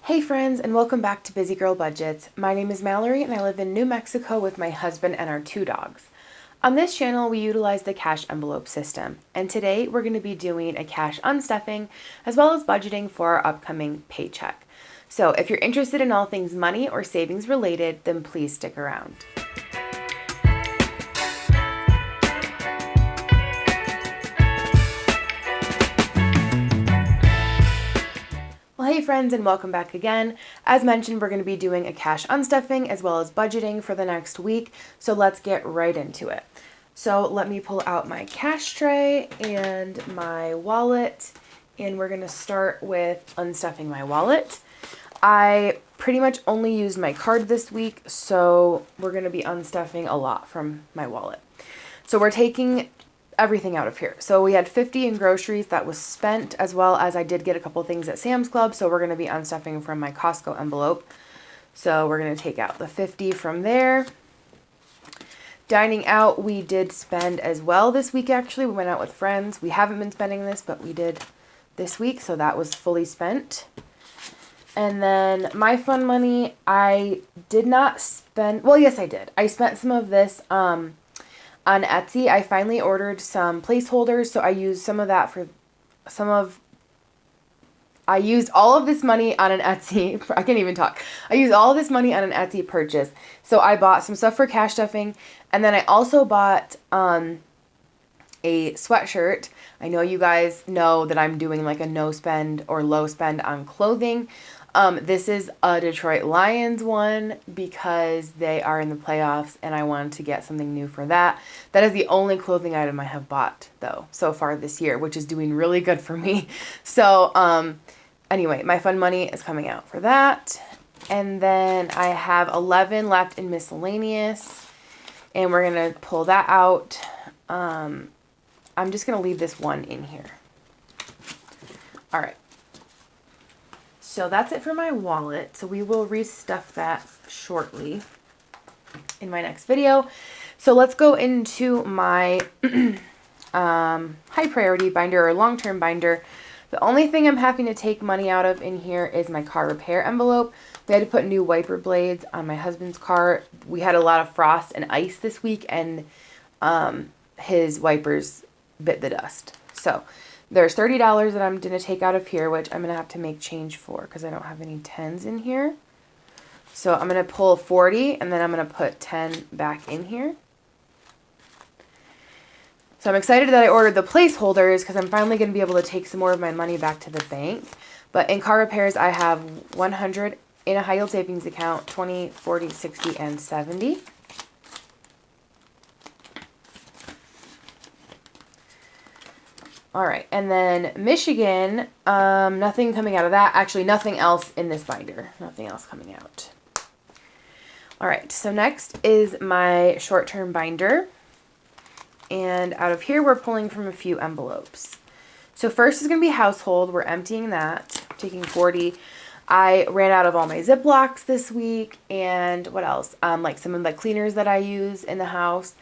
Hey friends, and welcome back to Busy Girl Budgets. My name is Mallory and I live in New Mexico with my husband and our 2 dogs. On this channel, we utilize the cash envelope system, and today we're going to be doing a cash unstuffing as well as budgeting for our upcoming paycheck. So if you're interested in all things money or savings related, then please stick around. Well, hey friends, and welcome back again. As mentioned, we're going to be doing a cash unstuffing as well as budgeting for the next week, so let's get right into it. So let me pull out my cash tray and my wallet, and we're going to start with unstuffing my wallet. I pretty much only used my card this week, so we're going to be unstuffing a lot from my wallet. So we're taking everything out of here. So we had $50 in groceries that was spent, as well as I did get a couple things at Sam's Club, so we're going to be unstuffing from my Costco envelope. So we're going to take out the $50 from there. Dining out, we did spend as well this week, actually. We went out with friends. We haven't been spending this, but we did this week, so that was fully spent. And then my fun money, I did not spend, well, yes, I did. I spent some of this on Etsy. I finally ordered some placeholders, so I used some of that for I used all of this money on an Etsy, I can't even talk. I used all of this money on an Etsy purchase. So I bought some stuff for cash stuffing, and then I also bought a sweatshirt. I know you guys know that I'm doing like a no spend or low spend on clothing. This is a Detroit Lions one because they are in the playoffs and I wanted to get something new for that. That is the only clothing item I have bought though so far this year, which is doing really good for me. So, anyway, my fun money is coming out for that. And then I have 11 left in miscellaneous and we're going to pull that out. I'm just going to leave this one in here. All right. So that's it for my wallet. So we will restuff that shortly in my next video. So let's go into my high priority binder or long-term binder. The only thing I'm having to take money out of in here is my car repair envelope. We had to put new wiper blades on my husband's car. We had a lot of frost and ice this week, and his wipers bit the dust. So there's $30 that I'm going to take out of here, which I'm going to have to make change for because I don't have any 10s in here. So I'm going to pull 40 and then I'm going to put 10 back in here. So I'm excited that I ordered the placeholders because I'm finally going to be able to take some more of my money back to the bank. But in car repairs, I have 100 in a high yield savings account, 20, 40, 60, and 70. All right, and then Michigan, nothing coming out of that. Actually, nothing else in this binder. Nothing else coming out. All right, so next is my short-term binder. And out of here, we're pulling from a few envelopes. So first is going to be household. We're emptying that, taking 40. I ran out of all my Ziplocs this week, and what else? Like some of the cleaners that I use in the house.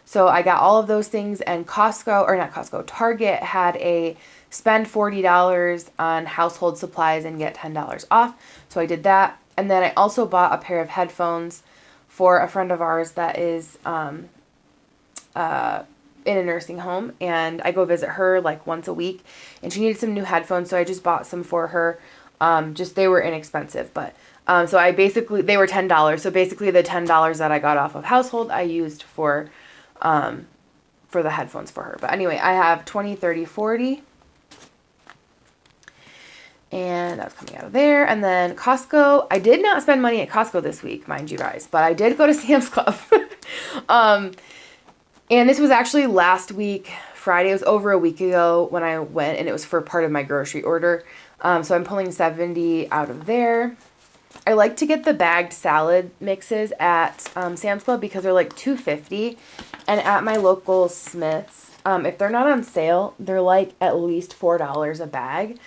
So I got all of those things, and Target had a spend $40 on household supplies and get $10 off. So I did that. And then I also bought a pair of headphones for a friend of ours that is in a nursing home, and I go visit her like once a week, and she needed some new headphones, so I just bought some for her. They were inexpensive, but so they were $10. So basically the $10 that I got off of household, I used for the headphones for her. But anyway, I have 20, 30, 40. And that's coming out of there. And then Costco. I did not spend money at Costco this week, mind you guys. But I did go to Sam's Club. And this was actually last week, Friday. It was over a week ago when I went. And it was for part of my grocery order. So I'm pulling 70 out of there. I like to get the bagged salad mixes at Sam's Club because they're like $2.50. And at my local Smith's, if they're not on sale, they're like at least $4 a bag.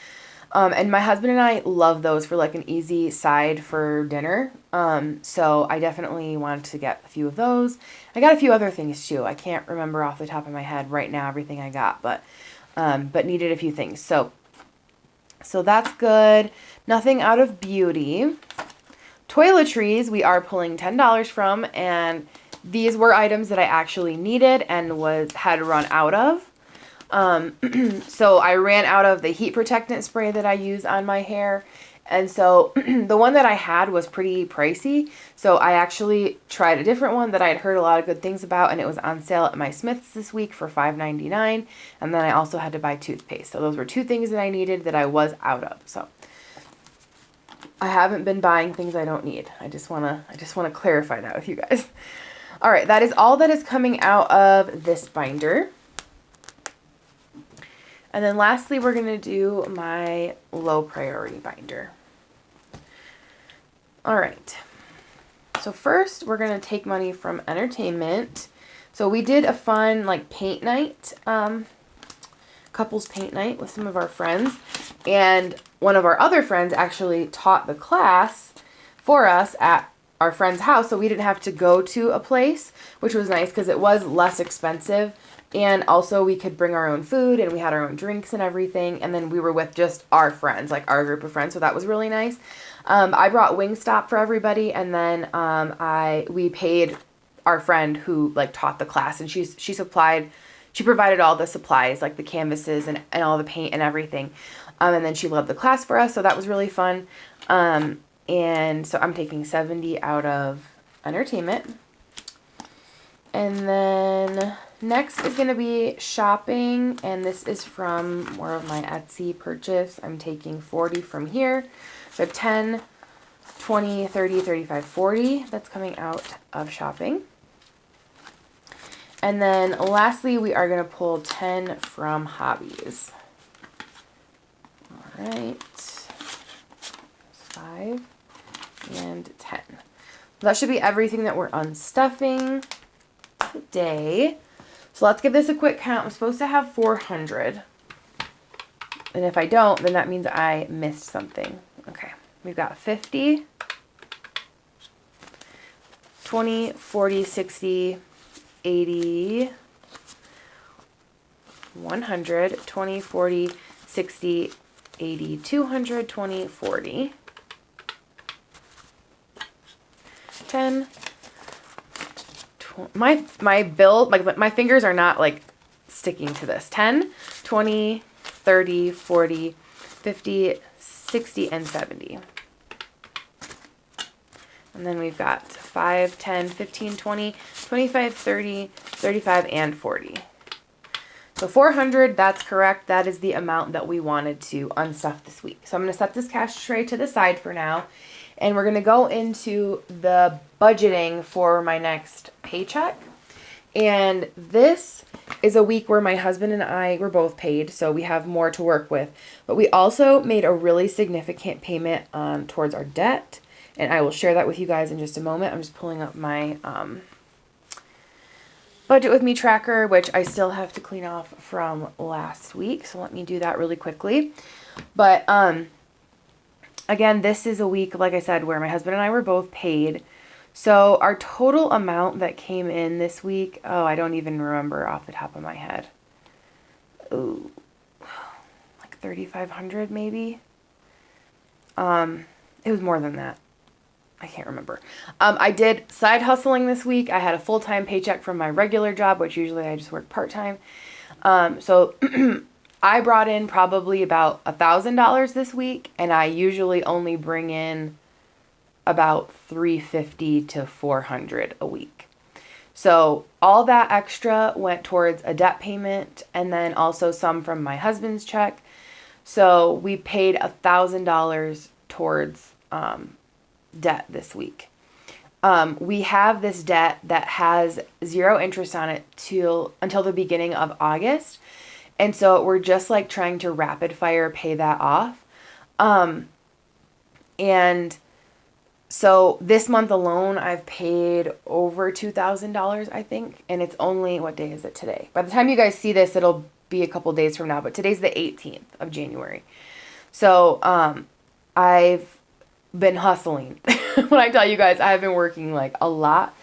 And my husband and I love those for like an easy side for dinner. So I definitely wanted to get a few of those. I got a few other things too. I can't remember off the top of my head right now everything I got, but needed a few things. So So that's good. Nothing out of beauty. Toiletries, we are pulling $10 from, and these were items that I actually needed and had run out of. So I ran out of the heat protectant spray that I use on my hair. And so the one that I had was pretty pricey. So I actually tried a different one that I had heard a lot of good things about, and it was on sale at my Smith's this week for $5.99. And then I also had to buy toothpaste. So those were two things that I needed that I was out of. So I haven't been buying things I don't need. I just want to clarify that with you guys. All right, that is all that is coming out of this binder. And then lastly, we're going to do my low priority binder. All right. So first, we're going to take money from entertainment. So we did a fun like paint night, couples paint night with some of our friends. And one of our other friends actually taught the class for us at our friend's house. So we didn't have to go to a place, which was nice because it was less expensive. And also we could bring our own food, and we had our own drinks and everything. And then we were with just our friends, like our group of friends. So that was really nice. I brought Wingstop for everybody. And then we paid our friend who like taught the class, and she provided all the supplies, like the canvases and all the paint and everything. And then she loved the class for us. So that was really fun. And so I'm taking 70 out of entertainment. And then next is going to be shopping, and this is from more of my Etsy purchase. I'm taking 40 from here. So I have 10, 20, 30, 35, 40 that's coming out of shopping. And then lastly, we are going to pull 10 from hobbies. All right. 5 and 10. That should be everything that we're unstuffing today. So let's give this a quick count. I'm supposed to have 400. And if I don't, then that means I missed something. Okay. We've got 50, 20, 40, 60, 80, 100, 20, 40, 60, 80, 200, 20, 40, 10, my fingers are not like sticking to this. 10, 20, 30, 40, 50, 60, and 70. And then we've got 5, 10, 15, 20, 25, 30, 35, and 40. So 400, that's correct. That is the amount that we wanted to unstuff this week. So I'm going to set this cash tray to the side for now. And we're going to go into the budgeting for my next paycheck. And this is a week where my husband and I were both paid, so we have more to work with. But we also made a really significant payment towards our debt. And I will share that with you guys in just a moment. I'm just pulling up my budget with me tracker, which I still have to clean off from last week. So let me do that really quickly. But again, this is a week, like I said, where my husband and I were both paid. So our total amount that came in this week, I don't even remember off the top of my head. Ooh, like 3,500 maybe. It was more than that. I can't remember. I did side hustling this week. I had a full-time paycheck from my regular job, which usually I just work part-time. So I brought in probably about $1,000 this week, and I usually only bring in about $350 to $400 a week. So all that extra went towards a debt payment, and then also some from my husband's check. So we paid $1,000 towards debt this week. We have this debt that has 0 interest on it until the beginning of August. And so we're just like trying to rapid fire pay that off. And so this month alone, I've paid over $2,000, I think. And it's only, what day is it today? By the time you guys see this, it'll be a couple days from now, but today's the 18th of January. So, I've been hustling. When I tell you guys, I've been working like a lot,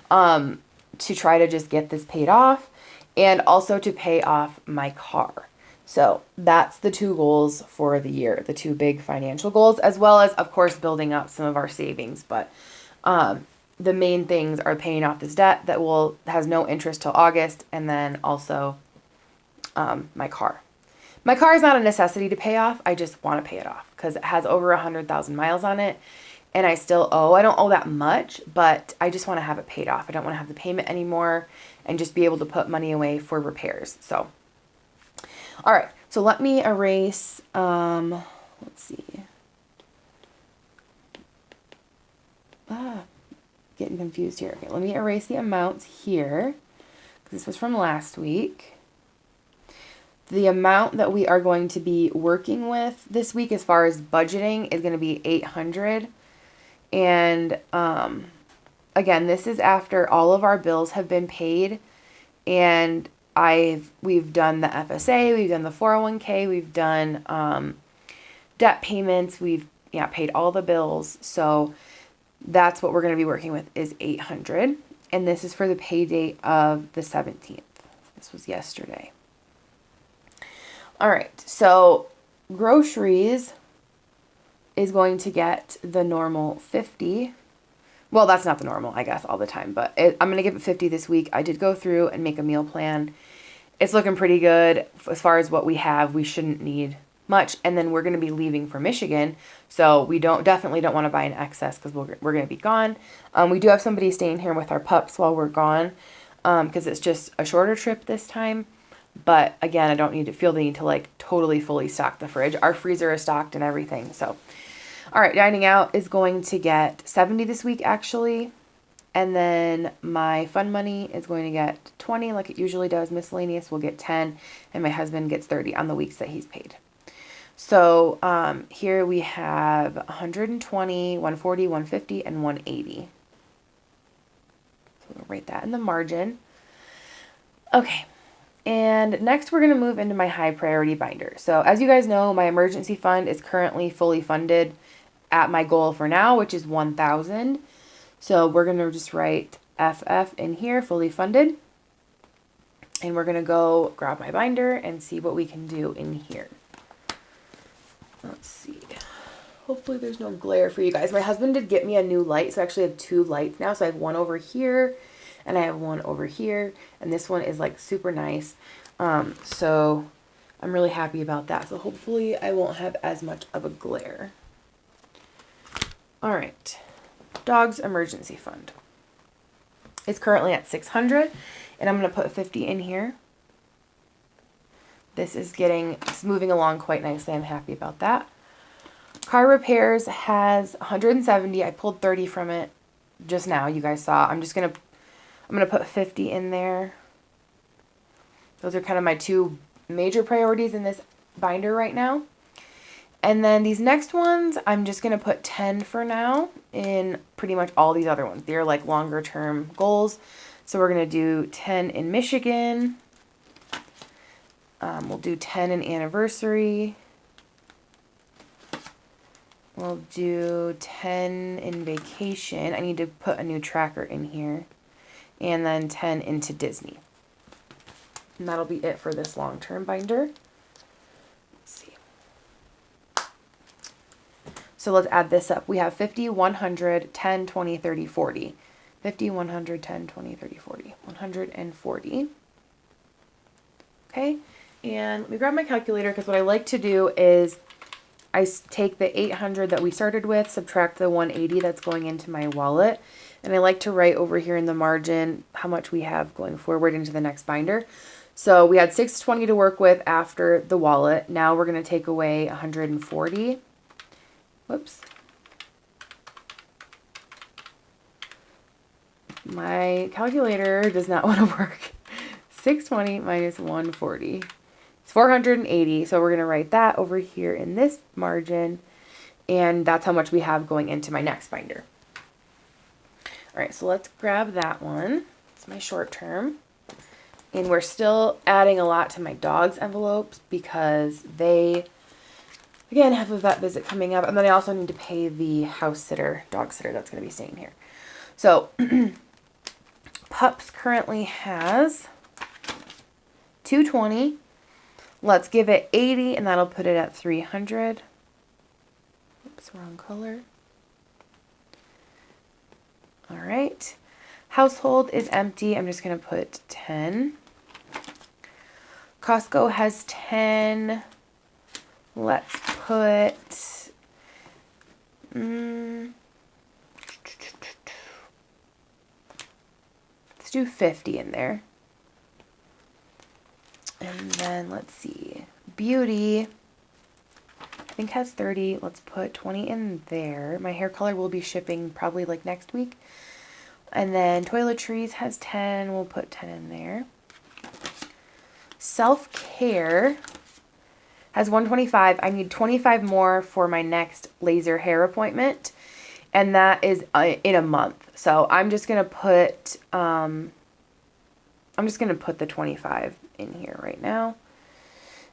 to try to just get this paid off, and also to pay off my car. So that's the two goals for the year, the two big financial goals, as well as, of course, building up some of our savings. But the main things are paying off this debt that has no interest till August, and then also my car. My car is not a necessity to pay off. I just want to pay it off because it has over 100,000 miles on it, and I still owe. I don't owe that much, but I just want to have it paid off. I don't want to have the payment anymore and just be able to put money away for repairs. So. All right, so let me erase, let's see. Getting confused here. Okay, let me erase the amounts here. This was from last week. The amount that we are going to be working with this week as far as budgeting is going to be $800. And again, this is after all of our bills have been paid, and we've done the FSA, we've done the 401k, we've done debt payments, we've paid all the bills. So that's what we're going to be working with is $800, and this is for the pay date of the 17th. This was yesterday. All right, so groceries is going to get the normal 50. Well, that's not the normal, I guess, all the time, but I'm going to give it 50 this week. I did go through and make a meal plan. It's looking pretty good as far as what we have. We shouldn't need much. And then we're going to be leaving for Michigan. So we definitely don't want to buy an excess because we're going to be gone. We do have somebody staying here with our pups while we're gone because it's just a shorter trip this time. But again, I don't feel the need to like totally fully stock the fridge. Our freezer is stocked and everything. So, all right, dining out is going to get 70 this week actually. And then my fun money is going to get 20 like it usually does. Miscellaneous will get 10, and my husband gets 30 on the weeks that he's paid. So here we have 120, 140, 150, and 180. So we'll write that in the margin. Okay. And next we're going to move into my high priority binder. So as you guys know, my emergency fund is currently fully funded at my goal for now, which is 1,000. So we're going to just write FF in here, fully funded. And we're going to go grab my binder and see what we can do in here. Let's see. Hopefully there's no glare for you guys. My husband did get me a new light, so I actually have two lights now. So I have one over here and I have one over here. And this one is like super nice. So I'm really happy about that. So hopefully I won't have as much of a glare. All right. Dog's emergency fund. It's currently at 600, and I'm going to put 50 in here. It's moving along quite nicely. I'm happy about that. Car repairs has 170. I pulled 30 from it just now. You guys saw. I'm going to put 50 in there. Those are kind of my two major priorities in this binder right now. And then these next ones, I'm just going to put 10 for now in pretty much all these other ones. They're like longer term goals. So we're going to do 10 in Michigan. We'll do 10 in anniversary. We'll do 10 in vacation. I need to put a new tracker in here. And then 10 into Disney. And that'll be it for this long-term binder. So let's add this up. We have 50, 100, 10, 20, 30, 40. 50, 100, 10, 20, 30, 40. 140. Okay, and let me grab my calculator because what I like to do is I take the 800 that we started with, subtract the 180 that's going into my wallet, and I like to write over here in the margin how much we have going forward into the next binder. So we had 620 to work with after the wallet. Now we're going to take away 140. Whoops. My calculator does not want to work. 620 minus 140. It's 480. So we're going to write that over here in this margin. And that's how much we have going into my next binder. All right, so let's grab that one. It's my short term. And we're still adding a lot to my dog's envelopes because they... Again, have a vet visit coming up. And then I also need to pay the house sitter, dog sitter that's going to be staying here. So, Pups currently has 220. Let's give it 80, and that'll put it at 300. Oops, wrong color. All right. Household is empty. I'm just going to put 10. Costco has 10. Let's put... let's do 50 in there. And then let's see. Beauty, I think has 30. Let's put 20 in there. My hair color will be shipping probably like next week. And then toiletries has 10. We'll put 10 in there. Self-care has 125. I need 25 more for my next laser hair appointment. And that is in a month. So I'm just going to put the 25 in here right now.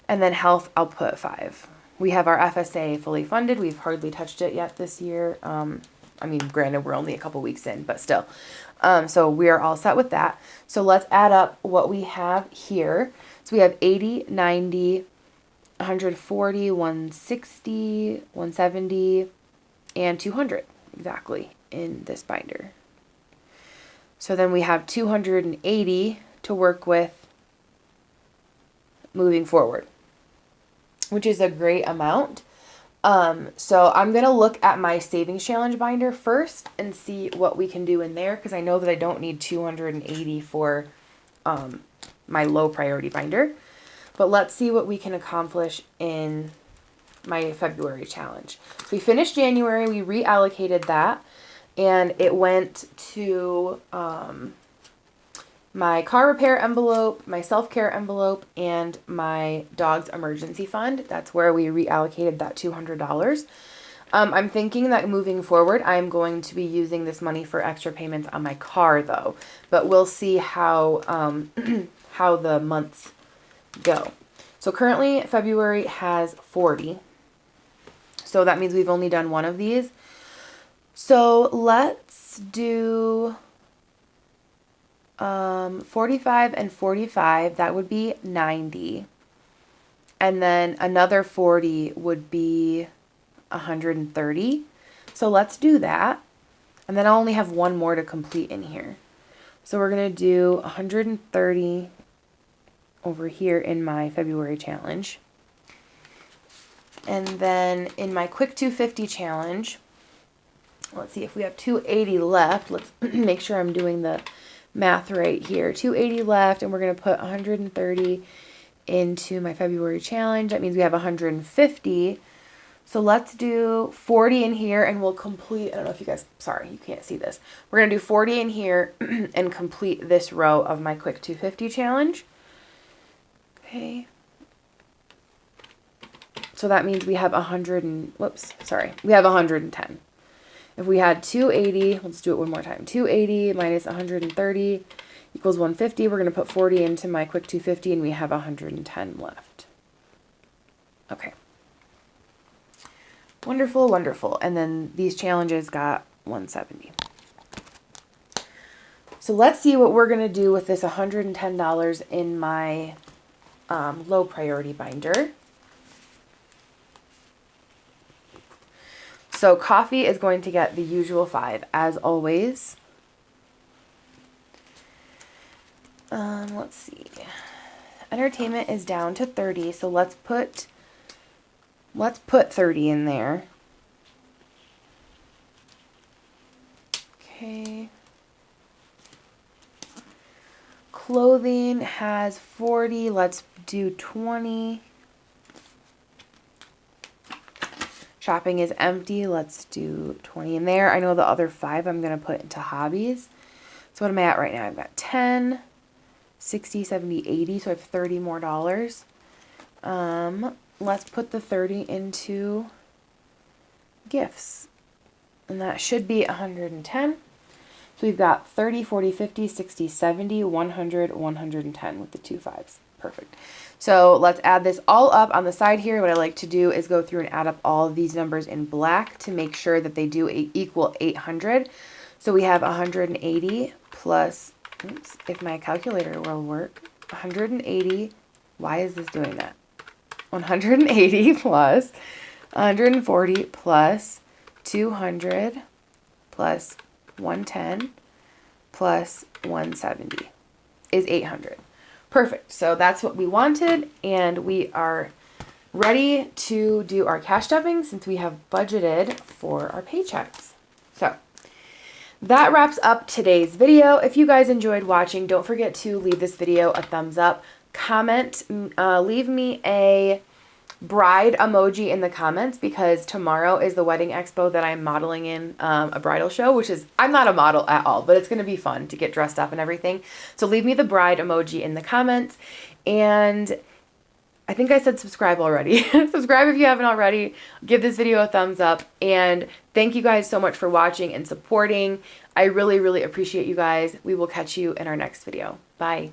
And then health, I'll put 5. We have our FSA fully funded. We've hardly touched it yet this year. I mean, granted, we're only a couple weeks in, but still. So we are all set with that. So let's add up what we have here. So we have 80, 90, 140, 160, 170, and 200 exactly in this binder. So then we have 280 to work with moving forward, which is a great amount. So I'm going to look at my savings challenge binder first and see what we can do in there, because I know that I don't need 280 for my low priority binder. But let's see what we can accomplish in my February challenge. So we finished January, we reallocated that, and it went to my car repair envelope, my self-care envelope, and my dog's emergency fund. That's where we reallocated that $200. I'm thinking that moving forward, I'm going to be using this money for extra payments on my car, though. But we'll see how how the months go. So currently, February has 40. So that means we've only done one of these. So let's do 45 and 45. That would be 90. And then another 40 would be 130. So let's do that. And then I'll only have one more to complete in here. So we're going to do 130 over here in my February challenge. And then in my quick 250 challenge, let's see if we have 280 left. Let's make sure I'm doing the math right here. 280 left, and we're going to put 130 into my February challenge. That means we have 150. So let's do 40 in here, and we'll complete, I don't know if you guys, sorry, you can't see this. We're going to do 40 in here and complete this row of my quick 250 challenge. Okay. So that means we have we have 110. If we had 280, let's do it one more time. 280 minus 130 equals 150. We're going to put 40 into my quick 250, and we have 110 left. Okay. Wonderful, wonderful. And then these challenges got 170. So let's see what we're going to do with this $110 in my low priority binder. So coffee is going to get the usual 5, as always. Let's see. Entertainment is down to 30, so let's put 30 in there. Okay. Clothing has 40, let's do 20. Shopping is empty. Let's do 20 in there. I know the other 5 I'm going to put into hobbies. So what am I at right now? I've got 10, 60, 70, 80. So I have 30 more dollars. Let's put the 30 into gifts. And that should be 110. So we've got 30, 40, 50, 60, 70, 100, 110 with the 2 5s. Perfect. So let's add this all up on the side here. What I like to do is go through and add up all of these numbers in black to make sure that they do equal 800. So we have 180 plus, oops, if my calculator will work, 180. Why is this doing that? 180 plus 140 plus 200 plus 110 plus 170 is 800. Perfect. So that's what we wanted, and we are ready to do our cash stuffing since we have budgeted for our paychecks. So that wraps up today's video. If you guys enjoyed watching, don't forget to leave this video a thumbs up, comment, leave me a bride emoji in the comments, because tomorrow is the wedding expo that I'm modeling in, a bridal show, which is, I'm not a model at all, but it's going to be fun to get dressed up and everything. So leave me the bride emoji in the comments, and I think I said subscribe already. Subscribe if you haven't already. Give this video a thumbs up, and thank you guys so much for watching and supporting. I really, really appreciate you guys. We will catch you in our next video. Bye.